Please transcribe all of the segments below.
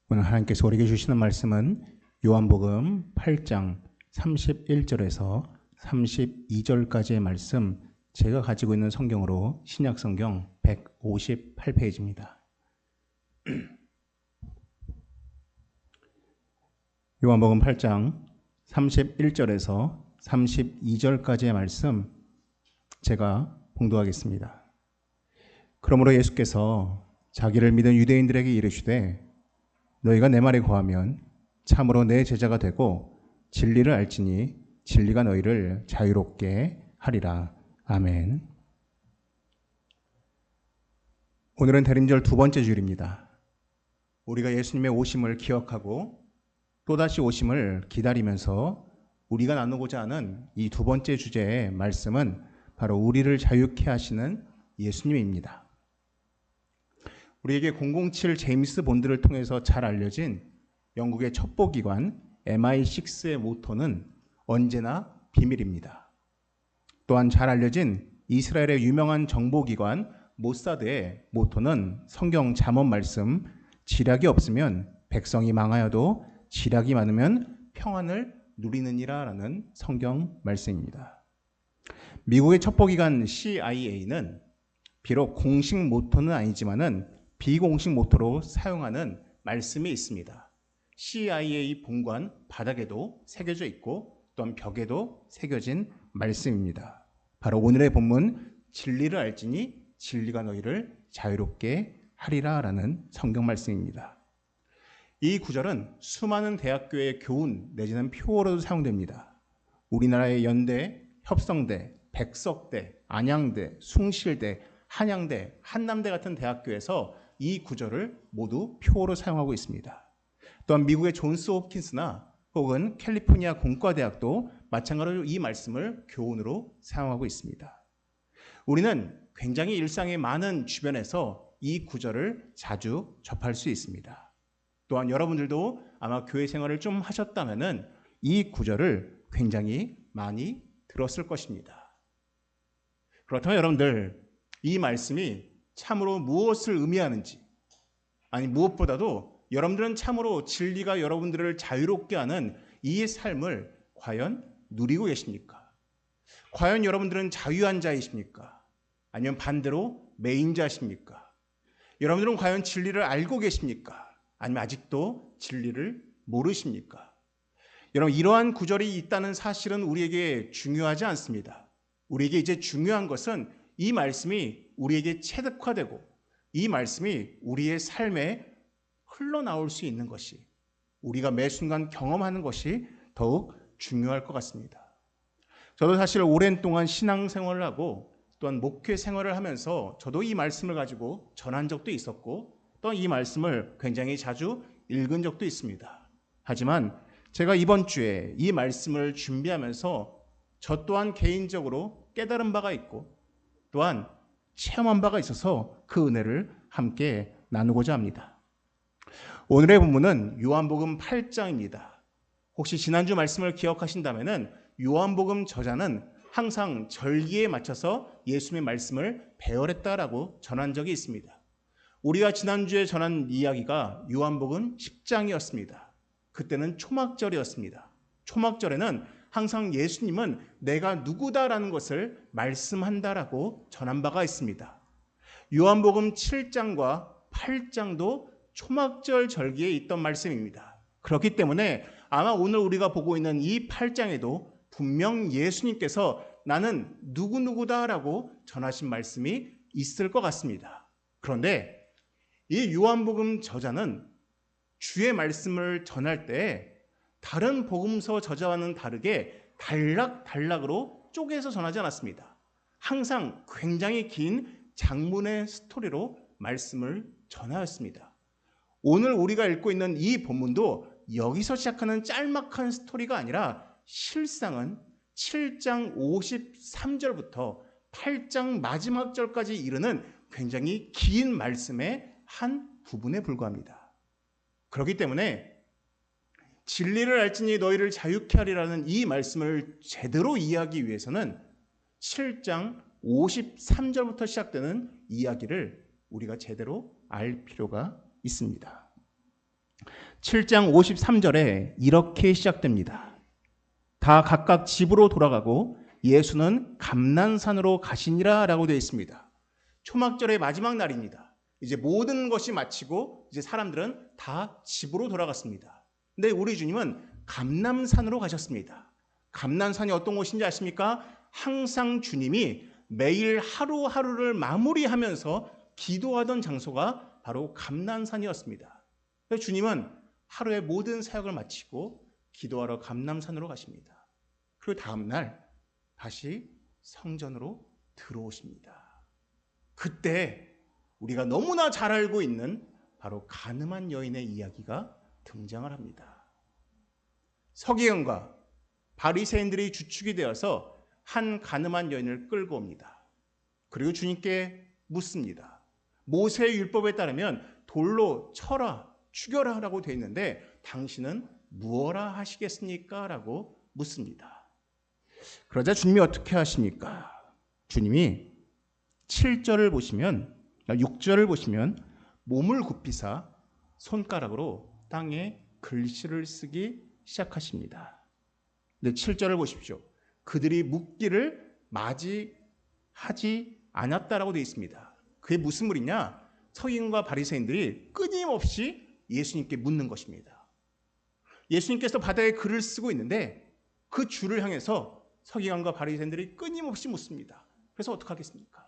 오늘 하나님께서 우리에게 주시는 말씀은 요한복음 8장 31절에서 32절까지의 말씀, 제가 가지고 있는 성경으로 신약성경 158페이지입니다. 요한복음 8장 31절에서 32절까지의 말씀, 제가 봉독하겠습니다. 그러므로 예수께서 자기를 믿은 유대인들에게 이르시되 너희가 내 말에 거하면 참으로 내 제자가 되고 진리를 알지니 진리가 너희를 자유롭게 하리라. 아멘. 오늘은 대림절 두 번째 주일입니다. 우리가 예수님의 오심을 기억하고 또다시 오심을 기다리면서 우리가 나누고자 하는 이 두 번째 주제의 말씀은 바로 우리를 자유케 하시는 예수님입니다. 우리에게 007 제임스 본드를 통해서 잘 알려진 영국의 첩보기관 MI6의 모토는 언제나 비밀입니다. 또한 잘 알려진 이스라엘의 유명한 정보기관 모사드의 모토는 성경 잠언 말씀, 지략이 없으면 백성이 망하여도 지략이 많으면 평안을 누리느니라 라는 성경 말씀입니다. 미국의 첩보기관 CIA는 비록 공식 모토는 아니지만은 비공식 모토로 사용하는 말씀이 있습니다. CIA 본관 바닥에도 새겨져 있고 또한 벽에도 새겨진 말씀입니다. 바로 오늘의 본문 진리를 알지니 진리가 너희를 자유롭게 하리라 라는 성경 말씀입니다. 이 구절은 수많은 대학교의 교훈 내지는 표어로도 사용됩니다. 우리나라의 연대, 협성대, 백석대, 안양대, 숭실대, 한양대, 한남대 같은 대학교에서 이 구절을 모두 표어로 사용하고 있습니다. 또한 미국의 존스 홉킨스나 혹은 캘리포니아 공과대학도 마찬가지로 이 말씀을 교훈으로 사용하고 있습니다. 우리는 굉장히 일상의 많은 주변에서 이 구절을 자주 접할 수 있습니다. 또한 여러분들도 아마 교회 생활을 좀 하셨다면 이 구절을 굉장히 많이 들었을 것입니다. 그렇다면 여러분들, 이 말씀이 참으로 무엇을 의미하는지, 아니 무엇보다도 여러분들은 참으로 진리가 여러분들을 자유롭게 하는 이 삶을 과연 누리고 계십니까? 과연 여러분들은 자유한 자이십니까? 아니면 반대로 매인자십니까? 여러분들은 과연 진리를 알고 계십니까? 아니면 아직도 진리를 모르십니까? 여러분, 이러한 구절이 있다는 사실은 우리에게 중요하지 않습니다. 우리에게 이제 중요한 것은 이 말씀이 우리에게 체득화되고 이 말씀이 우리의 삶에 흘러나올 수 있는 것이, 우리가 매 순간 경험하는 것이 더욱 중요할 것 같습니다. 저도 사실 오랜 동안 신앙생활을 하고 또한 목회 생활을 하면서 저도 이 말씀을 가지고 전한 적도 있었고 또 이 말씀을 굉장히 자주 읽은 적도 있습니다. 하지만 제가 이번 주에 이 말씀을 준비하면서 저 또한 개인적으로 깨달은 바가 있고 또한 체험한 바가 있어서 그 은혜를 함께 나누고자 합니다. 오늘의 본문은 요한복음 8장입니다. 혹시 지난주 말씀을 기억하신다면 요한복음 저자는 항상 절기에 맞춰서 예수님의 말씀을 배열했다라고 전한 적이 있습니다. 우리가 지난주에 전한 이야기가 요한복음 10장이었습니다. 그때는 초막절이었습니다. 초막절에는 항상 예수님은 내가 누구다라는 것을 말씀한다라고 전한 바가 있습니다. 요한복음 7장과 8장도 초막절 절기에 있던 말씀입니다. 그렇기 때문에 아마 오늘 우리가 보고 있는 이 8장에도 분명 예수님께서 나는 누구누구다라고 전하신 말씀이 있을 것 같습니다. 그런데 이 요한복음 저자는 주의 말씀을 전할 때 다른 복음서 저자와는 다르게 단락으로 쪼개서 전하지 않았습니다. 항상 굉장히 긴 장문의 스토리로 말씀을 전하였습니다. 오늘 우리가 읽고 있는 이 본문도 여기서 시작하는 짤막한 스토리가 아니라 실상은 7장 53절부터 8장 마지막 절까지 이르는 굉장히 긴 말씀의 한 부분에 불과합니다. 그렇기 때문에 진리를 알지니 너희를 자유케 하리라는 이 말씀을 제대로 이해하기 위해서는 7장 53절부터 시작되는 이야기를 우리가 제대로 알 필요가 있습니다. 7장 53절에 이렇게 시작됩니다. 다 각각 집으로 돌아가고 예수는 감난산으로 가시니라 라고 되어 있습니다. 초막절의 마지막 날입니다. 이제 모든 것이 마치고 이제 사람들은 다 집으로 돌아갔습니다. 근데 우리 주님은 감난산으로 가셨습니다. 감난산이 어떤 곳인지 아십니까? 항상 주님이 매일 하루하루를 마무리하면서 기도하던 장소가 바로 감난산이었습니다. 그래서 주님은 하루의 모든 사역을 마치고 기도하러 감난산으로 가십니다. 그리고 다음 날 다시 성전으로 들어오십니다. 그때 우리가 너무나 잘 알고 있는 바로 가늠한 여인의 이야기가 등장을 합니다. 서기관과 바리새인들이 주축이 되어서 한 가늠한 여인을 끌고 옵니다. 그리고 주님께 묻습니다. 모세의 율법에 따르면 돌로 쳐라, 죽여라 라고 되어 있는데 당신은 무엇라 하시겠습니까? 라고 묻습니다. 그러자 주님이 어떻게 하십니까? 주님이 7절을 보시면 6절을 보시면 몸을 굽히사 손가락으로 땅에 글씨를 쓰기 시작하십니다. 근데 7절을 보십시오. 그들이 묻기를 맞이하지 않았다라고 되어 있습니다. 그게 무슨 말이냐? 서기관과 바리새인들이 끊임없이 예수님께 묻는 것입니다. 예수님께서 바닥에 글을 쓰고 있는데 그 줄을 향해서 서기관과 바리새인들이 끊임없이 묻습니다. 그래서 어떡하겠습니까?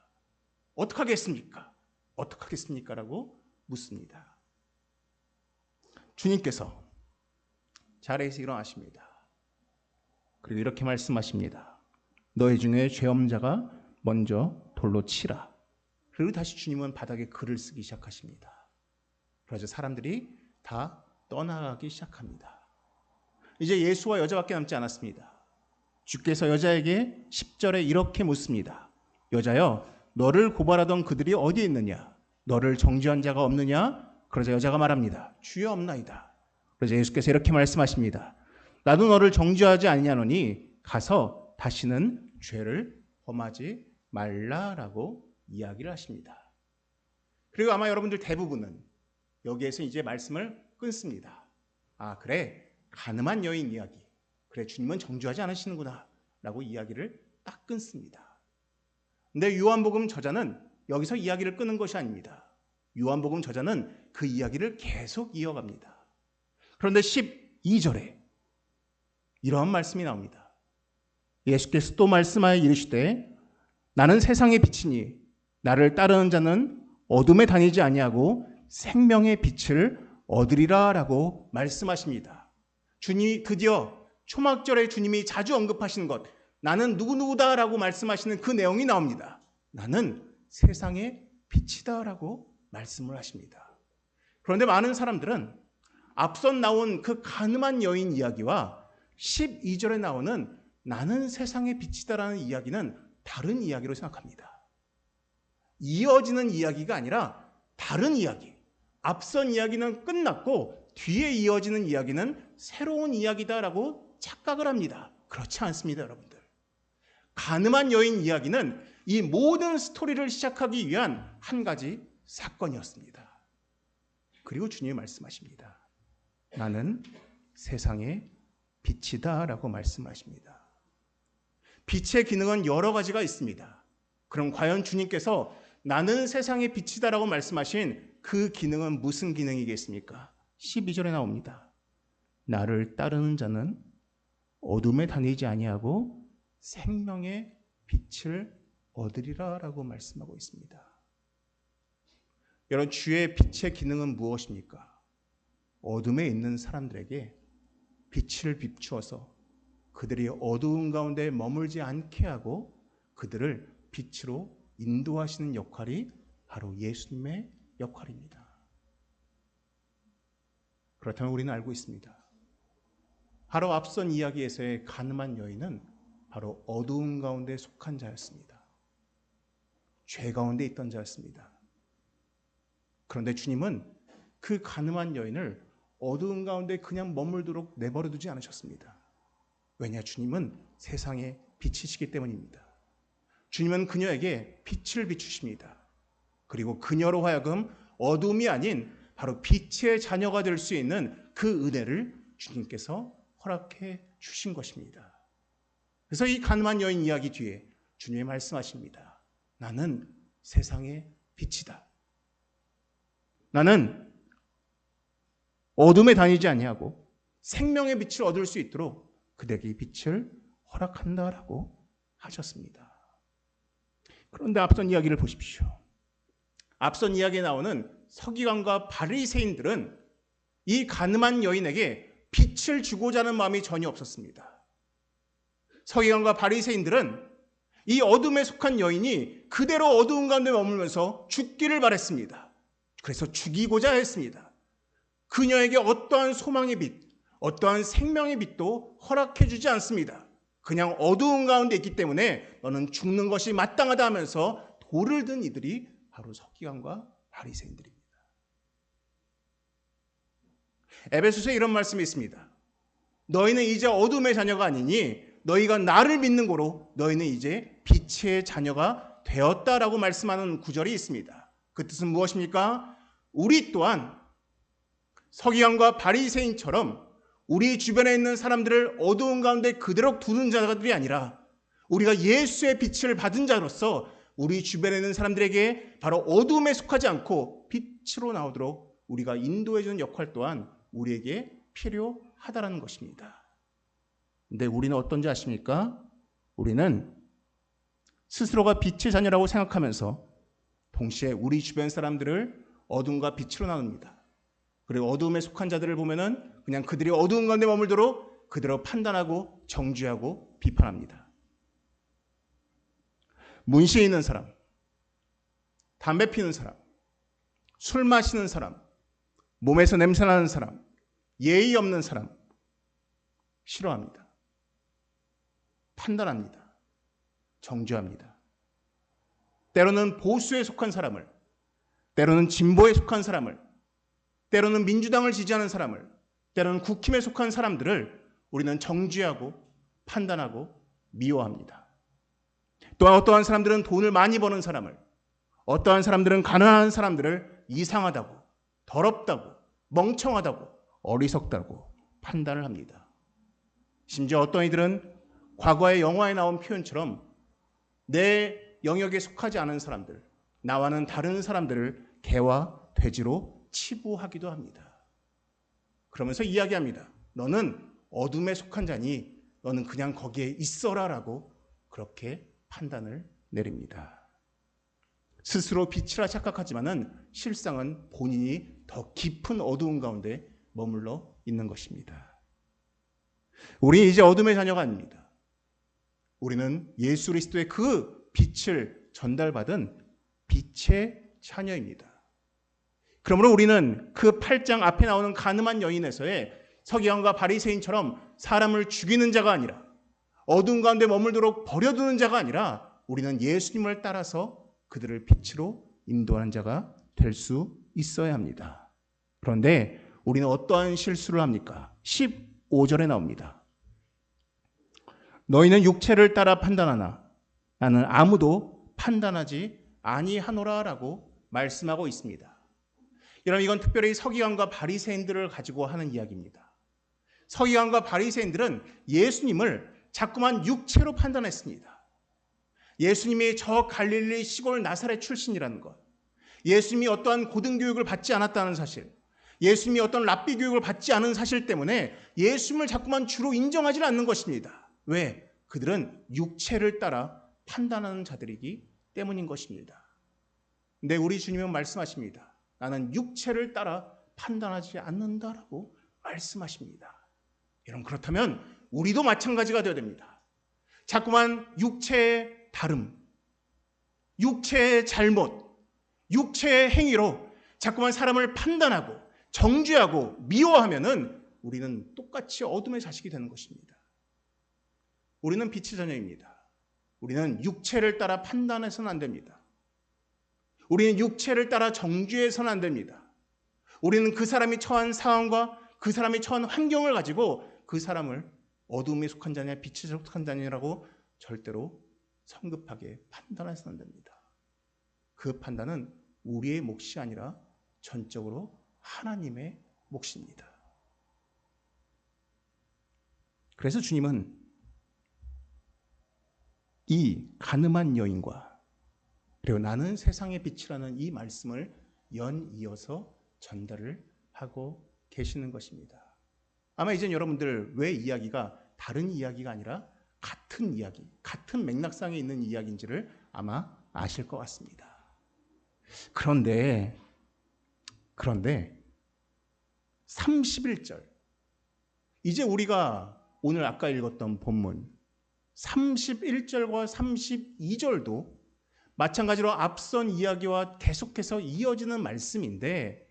어떡하겠습니까? 어떡하겠습니까? 라고 묻습니다. 주님께서 자리에서 일어나십니다. 그리고 이렇게 말씀하십니다. 너희 중에 죄 없는 자가 먼저 돌로 치라. 그리고 다시 주님은 바닥에 글을 쓰기 시작하십니다. 그래서 사람들이 다 떠나가기 시작합니다. 이제 예수와 여자밖에 남지 않았습니다. 주께서 여자에게 10절에 이렇게 묻습니다. 여자여, 너를 고발하던 그들이 어디에 있느냐? 너를 정죄한 자가 없느냐? 그러자 여자가 말합니다. 주여, 없나이다. 그래서 예수께서 이렇게 말씀하십니다. 나도 너를 정죄하지 아니하노니 가서 다시는 죄를 범하지 말라라고 이야기를 하십니다. 그리고 아마 여러분들 대부분은 여기에서 이제 말씀을 끊습니다. 아, 그래, 가늠한 여인 이야기. 그래, 주님은 정죄하지 않으시는구나 라고 이야기를 딱 끊습니다. 근데 요한복음 저자는 여기서 이야기를 끊는 것이 아닙니다. 요한복음 저자는 그 이야기를 계속 이어갑니다. 그런데 12절에 이러한 말씀이 나옵니다. 예수께서 또 말씀하여 이르시되 나는 세상의 빛이니 나를 따르는 자는 어둠에 다니지 아니하고 생명의 빛을 얻으리라 라고 말씀하십니다. 주님이 드디어 초막절에 주님이 자주 언급하시는 것, 나는 누구누구다 라고 말씀하시는 그 내용이 나옵니다. 나는 세상의 빛이다 라고 말씀을 하십니다. 그런데 많은 사람들은 앞선 나온 그 가늠한 여인 이야기와 12절에 나오는 나는 세상의 빛이다라는 이야기는 다른 이야기로 생각합니다. 이어지는 이야기가 아니라 다른 이야기. 앞선 이야기는 끝났고 뒤에 이어지는 이야기는 새로운 이야기다라고 착각을 합니다. 그렇지 않습니다, 여러분들. 가늠한 여인 이야기는 이 모든 스토리를 시작하기 위한 한 가지 사건이었습니다. 그리고 주님이 말씀하십니다. 나는 세상의 빛이다 라고 말씀하십니다. 빛의 기능은 여러 가지가 있습니다. 그럼 과연 주님께서 나는 세상의 빛이다 라고 말씀하신 그 기능은 무슨 기능이겠습니까? 12절에 나옵니다. 나를 따르는 자는 어둠에 다니지 아니하고 생명의 빛을 얻으리라 라고 말씀하고 있습니다. 여러분, 주의 빛의 기능은 무엇입니까? 어둠에 있는 사람들에게 빛을 비추어서 그들이 어두운 가운데 머물지 않게 하고 그들을 빛으로 인도하시는 역할이 바로 예수님의 역할입니다. 그렇다면 우리는 알고 있습니다. 바로 앞선 이야기에서의 가늠한 여인은 바로 어두운 가운데 속한 자였습니다. 죄 가운데 있던 자였습니다. 그런데 주님은 그 가늠한 여인을 어두운 가운데 그냥 머물도록 내버려 두지 않으셨습니다. 왜냐? 주님은 세상의 빛이시기 때문입니다. 주님은 그녀에게 빛을 비추십니다. 그리고 그녀로 하여금 어둠이 아닌 바로 빛의 자녀가 될 수 있는 그 은혜를 주님께서 허락해 주신 것입니다. 그래서 이 가늠한 여인 이야기 뒤에 주님이 말씀하십니다. 나는 세상의 빛이다. 나는 어둠에 다니지 아니하고 생명의 빛을 얻을 수 있도록 그대에게 이 빛을 허락한다라고 하셨습니다. 그런데 앞선 이야기를 보십시오. 앞선 이야기에 나오는 서기관과 바리새인들은 이 가늠한 여인에게 빛을 주고자 하는 마음이 전혀 없었습니다. 서기관과 바리새인들은 이 어둠에 속한 여인이 그대로 어두운 가운데 머물면서 죽기를 바랬습니다. 그래서 죽이고자 했습니다. 그녀에게 어떠한 소망의 빛, 어떠한 생명의 빛도 허락해 주지 않습니다. 그냥 어두운 가운데 있기 때문에 너는 죽는 것이 마땅하다 하면서 돌을 든 이들이 바로 서기관과 바리새인들입니다. 에베소서에 이런 말씀이 있습니다. 너희는 이제 어둠의 자녀가 아니니 너희가 나를 믿는 고로 너희는 이제 빛의 자녀가 되었다라고 말씀하는 구절이 있습니다. 그 뜻은 무엇입니까? 우리 또한 서기관과 바리새인처럼 우리 주변에 있는 사람들을 어두운 가운데 그대로 두는 자들이 아니라 우리가 예수의 빛을 받은 자로서 우리 주변에 있는 사람들에게 바로 어둠에 속하지 않고 빛으로 나오도록 우리가 인도해 주는 역할 또한 우리에게 필요하다는 것입니다. 근데 우리는 어떤지 아십니까? 우리는 스스로가 빛의 자녀라고 생각하면서 동시에 우리 주변 사람들을 어둠과 빛으로 나눕니다. 그리고 어둠에 속한 자들을 보면은 그냥 그들이 어두운 가운데 머물도록 그대로 판단하고 정죄하고 비판합니다. 문신이 있는 사람, 담배 피우는 사람, 술 마시는 사람, 몸에서 냄새나는 사람, 예의 없는 사람 싫어합니다. 판단합니다. 정죄합니다. 때로는 보수에 속한 사람을, 때로는 진보에 속한 사람을, 때로는 민주당을 지지하는 사람을, 때로는 국힘에 속한 사람들을 우리는 정죄하고 판단하고 미워합니다. 또한 어떠한 사람들은 돈을 많이 버는 사람을, 어떠한 사람들은 가난한 사람들을 이상하다고, 더럽다고, 멍청하다고, 어리석다고 판단을 합니다. 심지어 어떤 이들은 과거의 영화에 나온 표현처럼 내 영역에 속하지 않은 사람들, 나와는 다른 사람들을 개와 돼지로 치부하기도 합니다. 그러면서 이야기합니다. 너는 어둠에 속한 자니 너는 그냥 거기에 있어라라고 그렇게 판단을 내립니다. 스스로 빛이라 착각하지만은 실상은 본인이 더 깊은 어두운 가운데 머물러 있는 것입니다. 우리 이제 어둠의 자녀가 아닙니다. 우리는 예수 그리스도의 그 빛을 전달받은 빛의 자녀입니다. 그러므로 우리는 그 8장 앞에 나오는 가늠한 여인에서의 서기관과 바리새인처럼 사람을 죽이는 자가 아니라 어두운 가운데 머물도록 버려두는 자가 아니라 우리는 예수님을 따라서 그들을 빛으로 인도하는 자가 될 수 있어야 합니다. 그런데 우리는 어떠한 실수를 합니까? 15절에 나옵니다. 너희는 육체를 따라 판단하나 나는 아무도 판단하지 아니하노라라고 말씀하고 있습니다. 여러분, 이건 특별히 서기관과 바리새인들을 가지고 하는 이야기입니다. 서기관과 바리새인들은 예수님을 자꾸만 육체로 판단했습니다. 예수님이 저 갈릴리 시골 나사렛 출신이라는 것, 예수님이 어떠한 고등교육을 받지 않았다는 사실, 예수님이 어떤 랍비 교육을 받지 않은 사실 때문에 예수님을 자꾸만 주로 인정하지 않는 것입니다. 왜? 그들은 육체를 따라 판단하는 자들이기 때문인 것입니다. 근데 우리 주님은 말씀하십니다. 나는 육체를 따라 판단하지 않는다라고 말씀하십니다. 여러분, 그렇다면 우리도 마찬가지가 되어야 됩니다. 자꾸만 육체의 다름, 육체의 잘못, 육체의 행위로 자꾸만 사람을 판단하고 정죄하고 미워하면은 우리는 똑같이 어둠의 자식이 되는 것입니다. 우리는 빛의 자녀입니다. 우리는 육체를 따라 판단해서는 안 됩니다. 우리는 육체를 따라 정죄해서는 안 됩니다. 우리는 그 사람이 처한 상황과 그 사람이 처한 환경을 가지고 그 사람을 어둠에 속한 자냐 빛에 속한 자냐라고 절대로 성급하게 판단해서는 안 됩니다. 그 판단은 우리의 몫이 아니라 전적으로 하나님의 몫입니다. 그래서 주님은 이 가늠한 여인과 그리고 나는 세상의 빛이라는 이 말씀을 연이어서 전달을 하고 계시는 것입니다. 아마 이제 여러분들 왜 이야기가 다른 이야기가 아니라 같은 이야기, 같은 맥락상에 있는 이야기인지를 아마 아실 것 같습니다. 그런데 31절, 이제 우리가 오늘 아까 읽었던 본문 31절과 32절도 마찬가지로 앞선 이야기와 계속해서 이어지는 말씀인데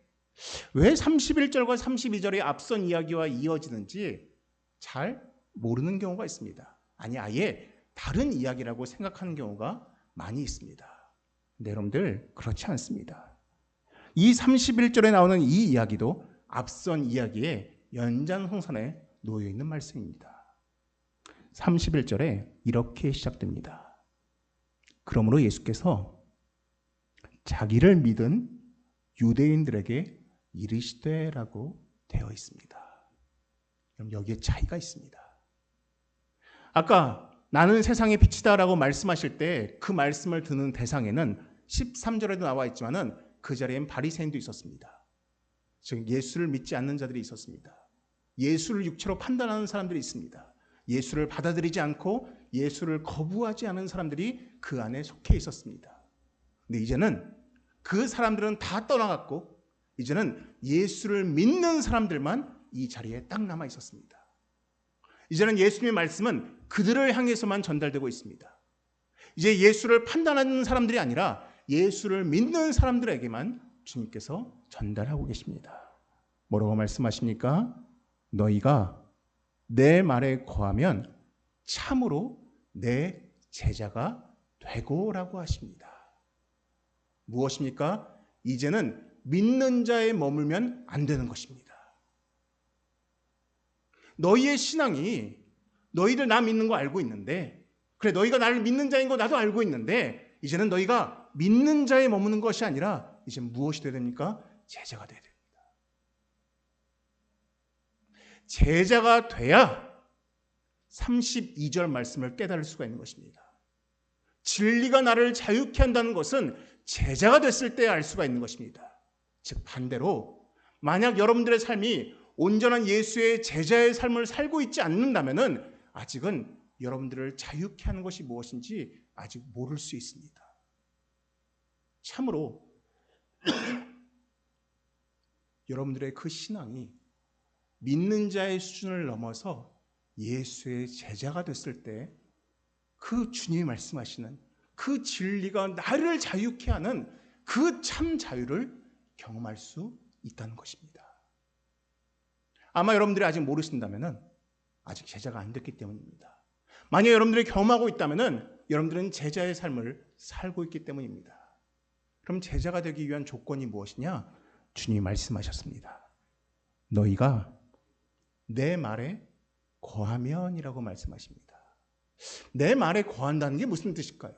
왜 31절과 32절이 앞선 이야기와 이어지는지 잘 모르는 경우가 있습니다. 아니, 아예 다른 이야기라고 생각하는 경우가 많이 있습니다. 근데 여러분들 그렇지 않습니다. 이 31절에 나오는 이 이야기도 앞선 이야기의 연장선상에 놓여 있는 말씀입니다. 31절에 이렇게 시작됩니다. 그러므로 예수께서 자기를 믿은 유대인들에게 이르시되라고 되어 있습니다. 그럼 여기에 차이가 있습니다. 아까 나는 세상의 빛이다라고 말씀하실 때 그 말씀을 듣는 대상에는 13절에도 나와 있지만은 그 자리엔 바리새인도 있었습니다. 즉 예수를 믿지 않는 자들이 있었습니다. 예수를 육체로 판단하는 사람들이 있습니다. 예수를 받아들이지 않고 예수를 거부하지 않은 사람들이 그 안에 속해 있었습니다. 근데 이제는 그 사람들은 다 떠나갔고 이제는 예수를 믿는 사람들만 이 자리에 딱 남아 있었습니다. 이제는 예수님의 말씀은 그들을 향해서만 전달되고 있습니다. 이제 예수를 판단하는 사람들이 아니라 예수를 믿는 사람들에게만 주님께서 전달하고 계십니다. 뭐라고 말씀하십니까? 너희가 내 말에 거하면 참으로 내 제자가 되고라고 하십니다. 무엇입니까? 이제는 믿는 자에 머물면 안 되는 것입니다. 너희의 신앙이 너희들 나 믿는 거 알고 있는데 그래 너희가 나를 믿는 자인 거 나도 알고 있는데 이제는 너희가 믿는 자에 머무는 것이 아니라 이제 무엇이 되어야 됩니까? 제자가 되어야 됩니다. 제자가 돼야 32절 말씀을 깨달을 수가 있는 것입니다. 진리가 나를 자유케 한다는 것은 제자가 됐을 때 알 수가 있는 것입니다. 즉 반대로 만약 여러분들의 삶이 온전한 예수의 제자의 삶을 살고 있지 않는다면 아직은 여러분들을 자유케 하는 것이 무엇인지 아직 모를 수 있습니다. 참으로 여러분들의 그 신앙이 믿는 자의 수준을 넘어서 예수의 제자가 됐을 때 그 주님이 말씀하시는 그 진리가 나를 자유케 하는 그 참 자유를 경험할 수 있다는 것입니다. 아마 여러분들이 아직 모르신다면 아직 제자가 안 됐기 때문입니다. 만약 여러분들이 경험하고 있다면 여러분들은 제자의 삶을 살고 있기 때문입니다. 그럼 제자가 되기 위한 조건이 무엇이냐? 주님이 말씀하셨습니다. 너희가 내 말에 거하면이라고 말씀하십니다. 내 말에 거한다는 게 무슨 뜻일까요?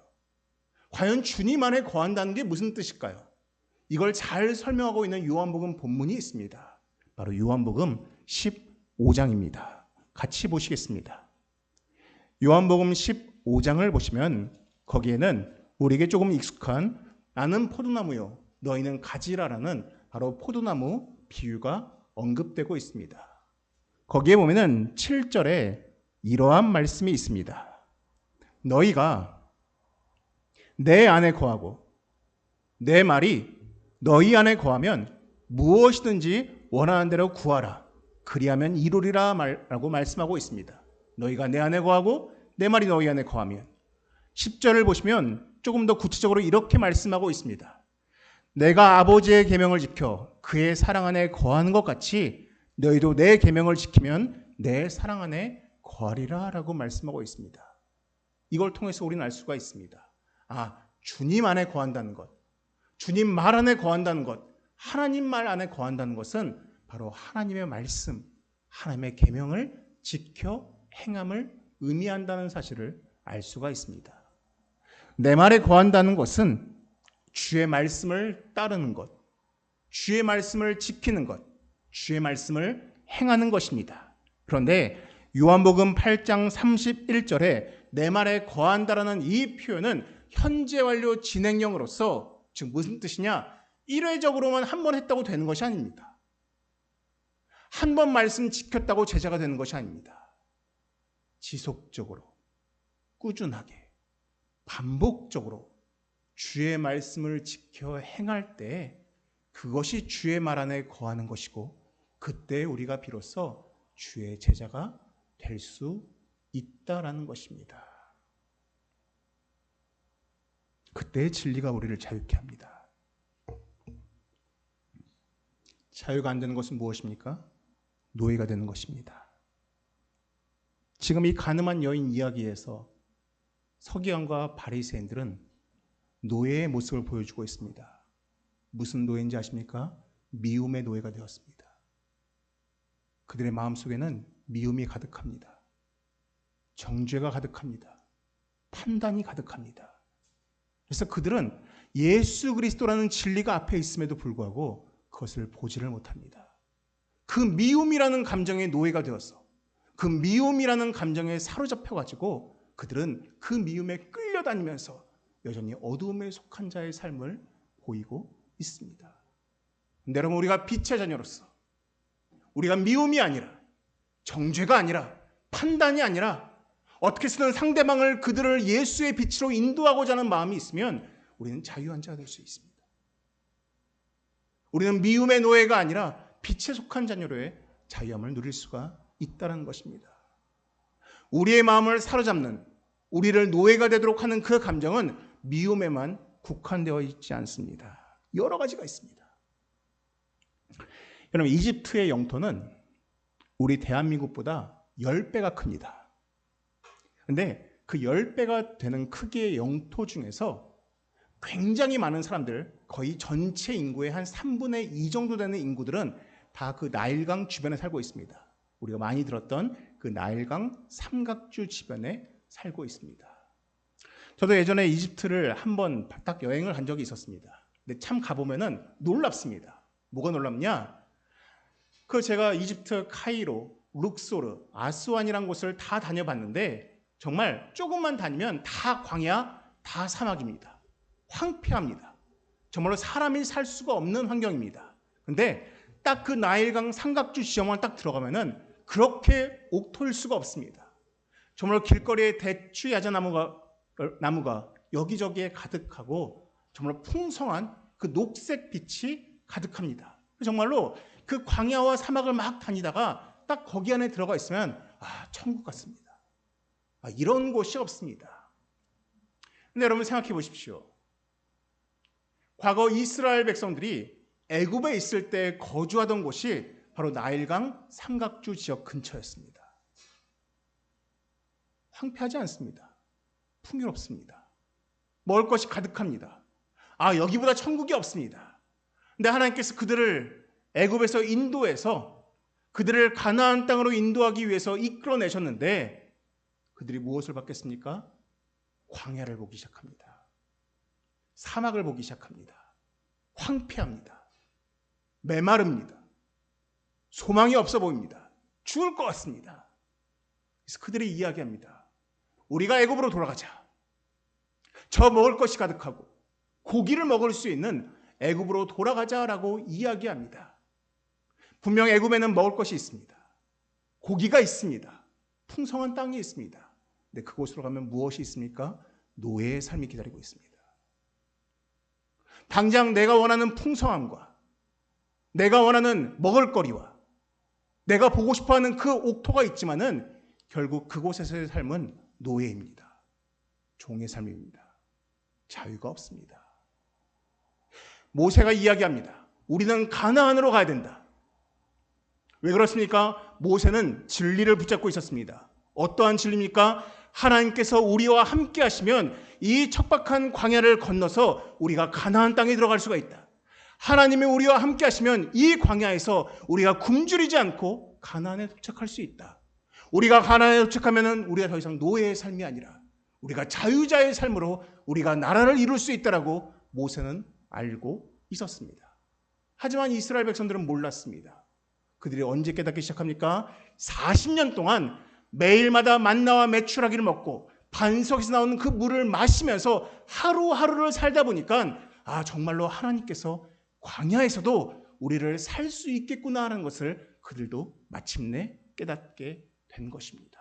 과연 주님 안에 거한다는 게 무슨 뜻일까요? 이걸 잘 설명하고 있는 요한복음 본문이 있습니다. 바로 요한복음 15장입니다. 같이 보시겠습니다. 요한복음 15장을 보시면 거기에는 우리에게 조금 익숙한 나는 포도나무요 너희는 가지라라는 바로 포도나무 비유가 언급되고 있습니다. 거기에 보면은 7절에 이러한 말씀이 있습니다. 너희가 내 안에 거하고 내 말이 너희 안에 거하면 무엇이든지 원하는 대로 구하라. 그리하면 이루리라 라고 말씀하고 있습니다. 너희가 내 안에 거하고 내 말이 너희 안에 거하면 10절을 보시면 조금 더 구체적으로 이렇게 말씀하고 있습니다. 내가 아버지의 계명을 지켜 그의 사랑 안에 거하는 것 같이 너희도 내 계명을 지키면 내 사랑 안에 거하리라 라고 말씀하고 있습니다. 이걸 통해서 우리는 알 수가 있습니다. 주님 안에 거한다는 것, 주님 말 안에 거한다는 것, 하나님 말 안에 거한다는 것은 바로 하나님의 말씀, 하나님의 계명을 지켜 행함을 의미한다는 사실을 알 수가 있습니다. 내 말에 거한다는 것은 주의 말씀을 따르는 것, 주의 말씀을 지키는 것, 주의 말씀을 행하는 것입니다. 그런데 요한복음 8장 31절에 내 말에 거한다라는 이 표현은 현재 완료 진행형으로서 지금 무슨 뜻이냐? 일회적으로만 한 번 했다고 되는 것이 아닙니다. 한 번 말씀 지켰다고 제자가 되는 것이 아닙니다. 지속적으로, 꾸준하게, 반복적으로 주의 말씀을 지켜 행할 때 그것이 주의 말 안에 거하는 것이고, 그때 우리가 비로소 주의 제자가 될 수 있다라는 것입니다. 그때의 진리가 우리를 자유케 합니다. 자유가 안 되는 것은 무엇입니까? 노예가 되는 것입니다. 지금 이 가늠한 여인 이야기에서 서기관과 바리새인들은 노예의 모습을 보여주고 있습니다. 무슨 노예인지 아십니까? 미움의 노예가 되었습니다. 그들의 마음속에는 미움이 가득합니다. 정죄가 가득합니다. 판단이 가득합니다. 그래서 그들은 예수 그리스도라는 진리가 앞에 있음에도 불구하고 그것을 보지를 못합니다. 그 미움이라는 감정의 노예가 되어서, 그 미움이라는 감정에 사로잡혀가지고 그들은 그 미움에 끌려다니면서 여전히 어두움에 속한 자의 삶을 보이고 있습니다. 근데 여러분, 우리가 빛의 자녀로서 우리가 미움이 아니라, 정죄가 아니라, 판단이 아니라 어떻게 해서든 상대방을, 그들을 예수의 빛으로 인도하고자 하는 마음이 있으면 우리는 자유한 자가 될 수 있습니다. 우리는 미움의 노예가 아니라 빛에 속한 자녀로의 자유함을 누릴 수가 있다는 것입니다. 우리의 마음을 사로잡는, 우리를 노예가 되도록 하는 그 감정은 미움에만 국한되어 있지 않습니다. 여러 가지가 있습니다. 여러분, 이집트의 영토는 우리 대한민국보다 10배가 큽니다. 그런데 그 10배가 되는 크기의 영토 중에서 굉장히 많은 사람들, 거의 전체 인구의 한 3분의 2 정도 되는 인구들은 다 그 나일강 주변에 살고 있습니다. 우리가 많이 들었던 그 나일강 삼각주 주변에 살고 있습니다. 저도 예전에 이집트를 한번 딱 여행을 간 적이 있었습니다. 근데 참 가보면은 놀랍습니다. 뭐가 놀랍냐? 제가 이집트 카이로, 룩소르, 아스완이라는 곳을 다 다녀봤는데 정말 조금만 다니면 다 광야, 다 사막입니다. 황폐합니다. 정말로 사람이 살 수가 없는 환경입니다. 근데 딱 그 나일강 삼각주 지점만 딱 들어가면은 그렇게 옥토일 수가 없습니다. 정말로 길거리에 대추 야자나무가 여기저기에 가득하고 정말로 풍성한 그 녹색 빛이 가득합니다. 정말로 그 광야와 사막을 막 다니다가 딱 거기 안에 들어가 있으면 천국 같습니다. 이런 곳이 없습니다. 근데 여러분 생각해 보십시오. 과거 이스라엘 백성들이 애굽에 있을 때 거주하던 곳이 바로 나일강 삼각주 지역 근처였습니다. 황폐하지 않습니다. 풍요롭습니다. 먹을 것이 가득합니다. 여기보다 천국이 없습니다. 근데 하나님께서 그들을 애굽에서 인도해서 그들을 가나안 땅으로 인도하기 위해서 이끌어내셨는데 그들이 무엇을 받겠습니까? 광야를 보기 시작합니다. 사막을 보기 시작합니다. 황폐합니다. 메마릅니다. 소망이 없어 보입니다. 죽을 것 같습니다. 그래서 그들이 이야기합니다. 우리가 애굽으로 돌아가자. 저 먹을 것이 가득하고 고기를 먹을 수 있는 애굽으로 돌아가자라고 이야기합니다. 분명 애굽에는 먹을 것이 있습니다. 고기가 있습니다. 풍성한 땅이 있습니다. 근데 그곳으로 가면 무엇이 있습니까? 노예의 삶이 기다리고 있습니다. 당장 내가 원하는 풍성함과 내가 원하는 먹을거리와 내가 보고 싶어하는 그 옥토가 있지만은 결국 그곳에서의 삶은 노예입니다. 종의 삶입니다. 자유가 없습니다. 모세가 이야기합니다. 우리는 가나안으로 가야 된다. 왜 그렇습니까? 모세는 진리를 붙잡고 있었습니다. 어떠한 진리입니까? 하나님께서 우리와 함께 하시면 이 척박한 광야를 건너서 우리가 가나안 땅에 들어갈 수가 있다. 하나님이 우리와 함께 하시면 이 광야에서 우리가 굶주리지 않고 가나안에 도착할 수 있다. 우리가 가나안에 도착하면 우리가 더 이상 노예의 삶이 아니라 우리가 자유자의 삶으로 우리가 나라를 이룰 수 있다라고 모세는 알고 있었습니다. 하지만 이스라엘 백성들은 몰랐습니다. 그들이 언제 깨닫기 시작합니까? 40년 동안 매일마다 만나와 메추라기를 먹고 반석에서 나오는 그 물을 마시면서 하루하루를 살다 보니까 정말로 하나님께서 광야에서도 우리를 살 수 있겠구나 하는 것을 그들도 마침내 깨닫게 된 것입니다.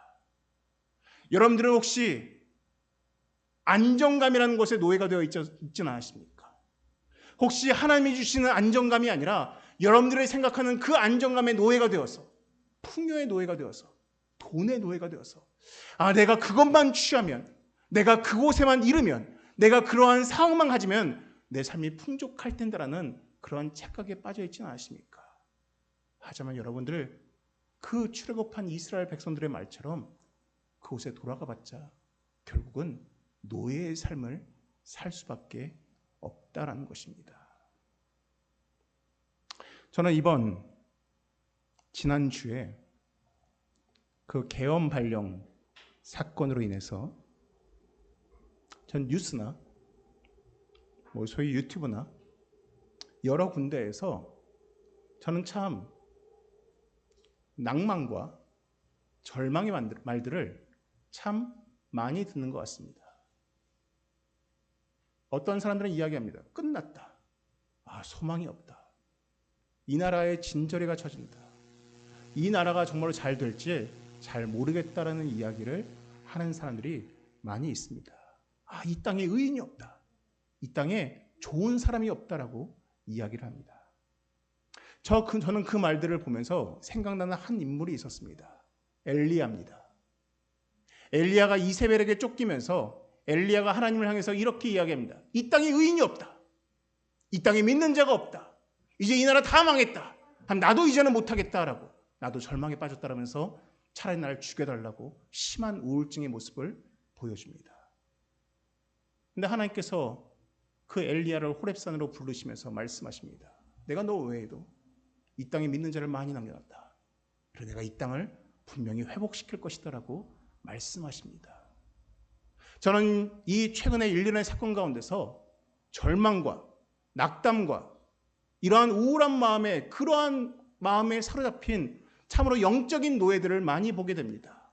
여러분들은 혹시 안정감이라는 것에 노예가 되어 있지는 않으십니까? 혹시 하나님이 주시는 안정감이 아니라 여러분들이 생각하는 그 안정감의 노예가 되어서, 풍요의 노예가 되어서, 돈의 노예가 되어서, 내가 그것만 취하면, 내가 그곳에만 이르면, 내가 그러한 상황만 가지면 내 삶이 풍족할 텐데라는 그러한 착각에 빠져 있지는 않으십니까? 하지만 여러분들, 그 출애굽한 이스라엘 백성들의 말처럼 그곳에 돌아가 봤자 결국은 노예의 삶을 살 수밖에 없다라는 것입니다. 저는 지난주에 그 계엄 발령 사건으로 인해서 전 뉴스나 소위 유튜브나 여러 군데에서 저는 참 낭만과 절망의 말들을 참 많이 듣는 것 같습니다. 어떤 사람들은 이야기합니다. 끝났다. 소망이 없다. 이 나라의 진저리가 쳐진다. 이 나라가 정말로 잘 될지 잘 모르겠다라는 이야기를 하는 사람들이 많이 있습니다. 이 땅에 의인이 없다. 이 땅에 좋은 사람이 없다라고 이야기를 합니다. 저는 그 말들을 보면서 생각나는 한 인물이 있었습니다. 엘리야입니다. 엘리야가 이세벨에게 쫓기면서 엘리야가 하나님을 향해서 이렇게 이야기합니다. 이 땅에 의인이 없다. 이 땅에 믿는 자가 없다. 이제 이 나라 다 망했다. 나도 이제는 못하겠다라고, 나도 절망에 빠졌다라면서 차라리 나를 죽여달라고 심한 우울증의 모습을 보여줍니다. 근데 하나님께서 그 엘리야를 호렙산으로 부르시면서 말씀하십니다. 내가 너 외에도 이 땅에 믿는 자를 많이 남겨놨다. 그래서 내가 이 땅을 분명히 회복시킬 것이다라고 말씀하십니다. 저는 이 최근의 일련의 사건 가운데서 절망과 낙담과 이러한 우울한 마음에, 그러한 마음에 사로잡힌 참으로 영적인 노예들을 많이 보게 됩니다.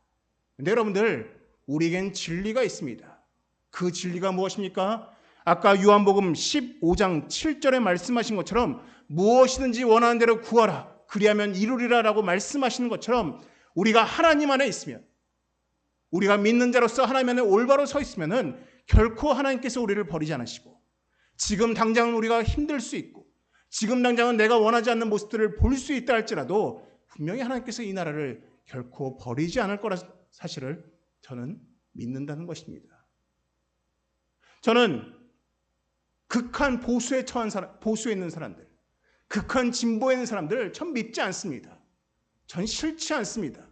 근데 여러분들, 우리에겐 진리가 있습니다. 그 진리가 무엇입니까? 아까 요한복음 15장 7절에 말씀하신 것처럼 무엇이든지 원하는 대로 구하라. 그리하면 이루리라 라고 말씀하시는 것처럼 우리가 하나님 안에 있으면, 우리가 믿는 자로서 하나님 안에 올바로 서 있으면 결코 하나님께서 우리를 버리지 않으시고, 지금 당장은 우리가 힘들 수 있고, 지금 당장은 내가 원하지 않는 모습들을 볼 수 있다 할지라도 분명히 하나님께서 이 나라를 결코 버리지 않을 거라 사실을 저는 믿는다는 것입니다. 저는 극한 보수에 있는 사람들, 극한 진보에 있는 사람들 전 믿지 않습니다. 전 싫지 않습니다.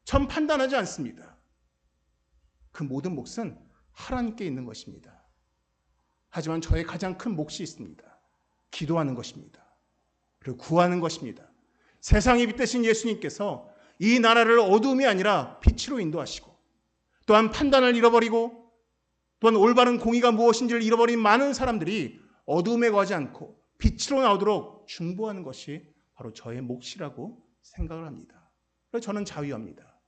전 판단하지 않습니다. 그 모든 몫은 하나님께 있는 것입니다. 하지만 저의 가장 큰 몫이 있습니다. 기도하는 것입니다. 그리고 구하는 것입니다. 세상의 빛 되신 예수님께서 이 나라를 어두움이 아니라 빛으로 인도하시고, 또한 판단을 잃어버리고, 또한 올바른 공의가 무엇인지를 잃어버린 많은 사람들이 어두움에 거하지 않고 빛으로 나오도록 중보하는 것이 바로 저의 몫이라고 생각을 합니다. 그래서 저는 자유합니다.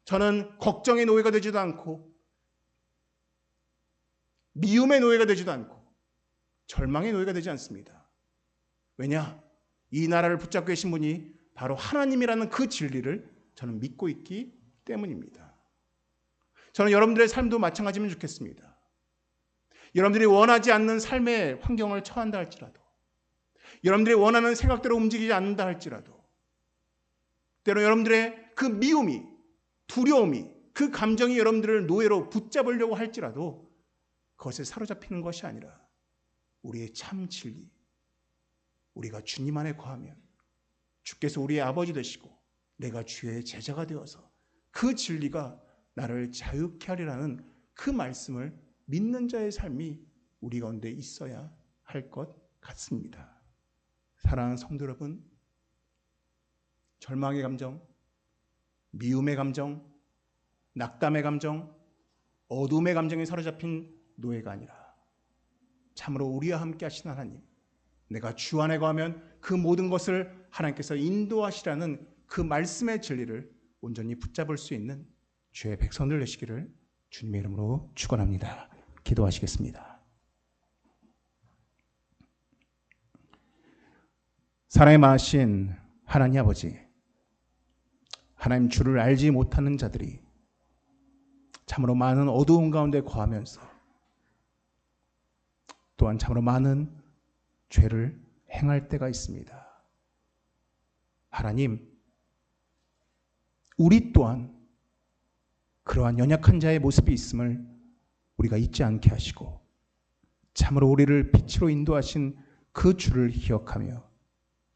저는 걱정의 노예가 되지도 않고, 미움의 노예가 되지도 않고, 절망의 노예가 되지 않습니다. 왜냐? 이 나라를 붙잡고 계신 분이 바로 하나님이라는 그 진리를 저는 믿고 있기 때문입니다. 저는 여러분들의 삶도 마찬가지면 좋겠습니다. 여러분들이 원하지 않는 삶의 환경을 처한다 할지라도, 여러분들이 원하는 생각대로 움직이지 않는다 할지라도, 때로 여러분들의 그 미움이, 두려움이, 그 감정이 여러분들을 노예로 붙잡으려고 할지라도 그것에 사로잡히는 것이 아니라 우리의 참 진리, 우리가 주님 안에 거하면 주께서 우리의 아버지 되시고 내가 주의 제자가 되어서 그 진리가 나를 자유케 하리라는 그 말씀을 믿는 자의 삶이 우리 가운데 있어야 할 것 같습니다. 사랑하는 성도 여러분, 절망의 감정, 미움의 감정, 낙담의 감정, 어둠의 감정에 사로잡힌 노예가 아니라 참으로 우리와 함께 하신 하나님, 내가 주 안에 거하면 그 모든 것을 하나님께서 인도하시라는 그 말씀의 진리를 온전히 붙잡을 수 있는 주의 백성들 되시기를 주님의 이름으로 축원합니다. 기도하시겠습니다. 사랑의 많으신 하나님 아버지, 하나님 주를 알지 못하는 자들이 참으로 많은 어두운 가운데 거하면서 또한 참으로 많은 죄를 행할 때가 있습니다. 하나님, 우리 또한 그러한 연약한 자의 모습이 있음을 우리가 잊지 않게 하시고 참으로 우리를 빛으로 인도하신 그 주를 기억하며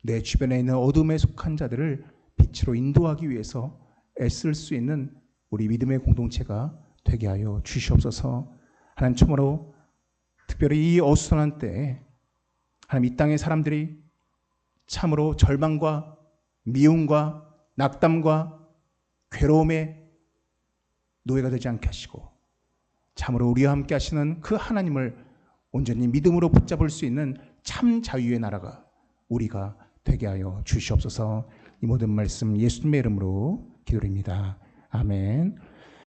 내 주변에 있는 어둠에 속한 자들을 빛으로 인도하기 위해서 애쓸 수 있는 우리 믿음의 공동체가 되게 하여 주시옵소서. 하나님, 참으로 특별히 이 어수선한 때에 하나님, 이 땅의 사람들이 참으로 절망과 미움과 낙담과 괴로움의 노예가 되지 않게 하시고 참으로 우리와 함께 하시는 그 하나님을 온전히 믿음으로 붙잡을 수 있는 참 자유의 나라가 우리가 되게 하여 주시옵소서. 이 모든 말씀 예수님의 이름으로 기도드립니다. 아멘.